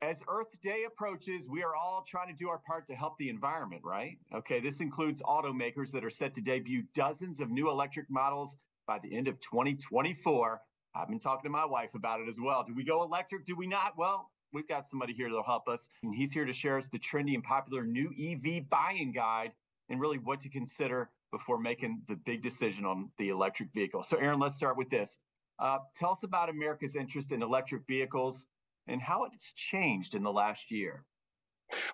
As Earth Day approaches, we are all trying to do our part to help the environment, right? Okay, this includes automakers that are set to debut dozens of new electric models by the end of 2024. I've been talking to my wife about it as well. Do we go electric? Do we not? Well, we've got somebody here that'll help us, and he's here to share us the trendy and popular new EV buying guide and really what to consider before making the big decision on the electric vehicle. So, Aaron, let's start with this. Tell us about America's interest in electric vehicles and how it's changed in the last year.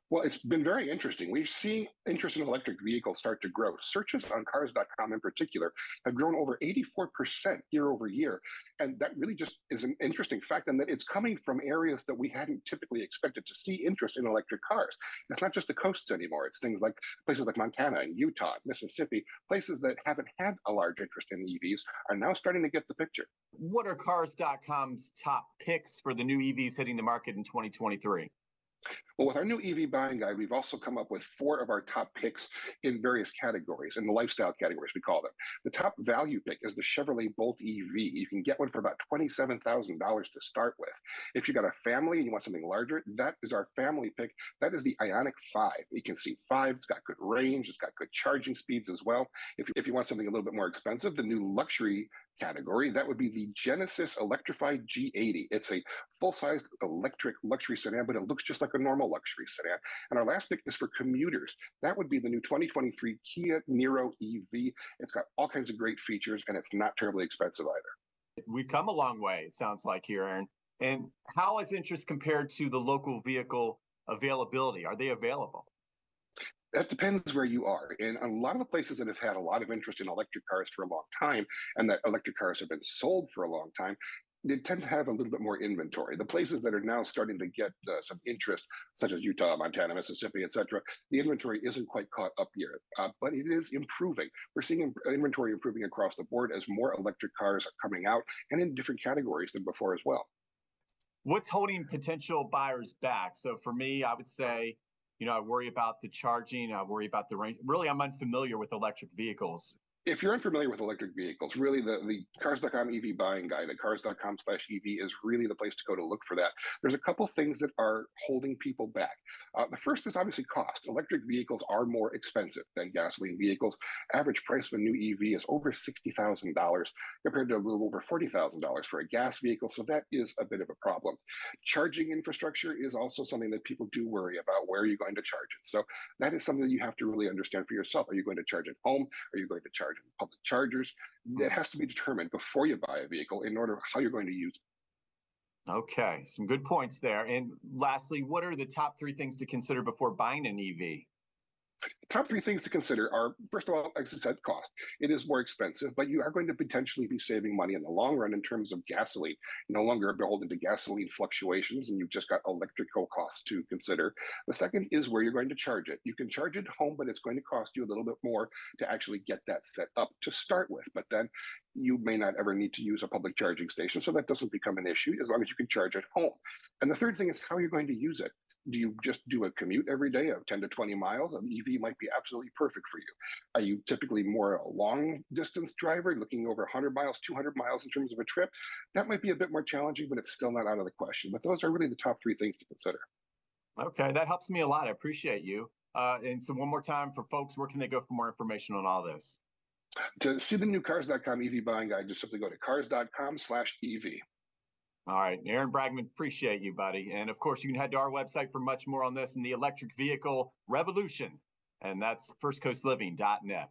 Well, it's been very interesting. We've seen interest in electric vehicles start to grow. Searches on cars.com in particular have grown over 84% year over year. And that really just is an interesting fact, and that it's coming from areas that we hadn't typically expected to see interest in electric cars. It's not just the coasts anymore. It's things like places like Montana and Utah, Mississippi, places that haven't had a large interest in EVs are now starting to get the picture. What are cars.com's top picks for the new EVs hitting the market in 2023? Well, with our new EV buying guide, we've also come up with 4 of our top picks in various categories, in the lifestyle categories, we call them. The top value pick is the Chevrolet Bolt EV. You can get one for about $27,000 to start with. If you've got a family and you want something larger, that is our family pick. That is the Ioniq 5. You can see 5. It's got good range. It's got good charging speeds as well. If you want something a little bit more expensive, the new luxury category, that would be the Genesis Electrified G80. It's a full-sized electric luxury sedan, but it looks just like a normal luxury sedan. And our last pick is for commuters. That would be the new 2023 Kia Niro EV. It's got all kinds of great features, and it's not terribly expensive either. We've come a long way, it sounds like here, Aaron. And how is interest compared to the local vehicle availability? Are they available? That depends where you are. In a lot of the places that have had a lot of interest in electric cars for a long time, and that electric cars have been sold for a long time, they tend to have a little bit more inventory. The places that are now starting to get some interest, such as Utah, Montana, Mississippi, et cetera, the inventory isn't quite caught up yet, but it is improving. We're seeing inventory improving across the board as more electric cars are coming out and in different categories than before as well. What's holding potential buyers back? So for me, I would say, I worry about the charging. I worry about the range. Really, I'm unfamiliar with electric vehicles. If you're unfamiliar with electric vehicles, really the cars.com EV buying guide at cars.com/EV is really the place to go to look for that. There's a couple things that are holding people back. The first is obviously cost. Electric vehicles are more expensive than gasoline vehicles. Average price of a new EV is over $60,000 compared to a little over $40,000 for a gas vehicle. So that is a bit of a problem. Charging infrastructure is also something that people do worry about. Where are you going to charge it? So that is something that you have to really understand for yourself. Are you going to charge at home? Are you going to charge in public chargers? That has to be determined before you buy a vehicle in order how you're going to use it. Okay, some good points there. And lastly, what are the top 3 things to consider before buying an EV? Top 3 things to consider are, first of all, as I said, cost. It is more expensive, but you are going to potentially be saving money in the long run in terms of gasoline. You're no longer beholden to gasoline fluctuations, and you've just got electrical costs to consider. The second is where you're going to charge it. You can charge it home, but it's going to cost you a little bit more to actually get that set up to start with. But then you may not ever need to use a public charging station, so that doesn't become an issue as long as you can charge at home. And the third thing is how you're going to use it. Do you just do a commute every day of 10 to 20 miles? An EV might be absolutely perfect for you. Are you typically more a long distance driver, looking over 100 miles, 200 miles in terms of a trip? That might be a bit more challenging, but it's still not out of the question. But those are really the top 3 things to consider. Okay, that helps me a lot. I appreciate you. And so one more time for folks, where can they go for more information on all this? To see the new cars.com EV buying guide, just simply go to cars.com/EV. All right, Aaron Bragman, appreciate you, buddy. And of course, you can head to our website for much more on this and the electric vehicle revolution. And that's firstcoastliving.net.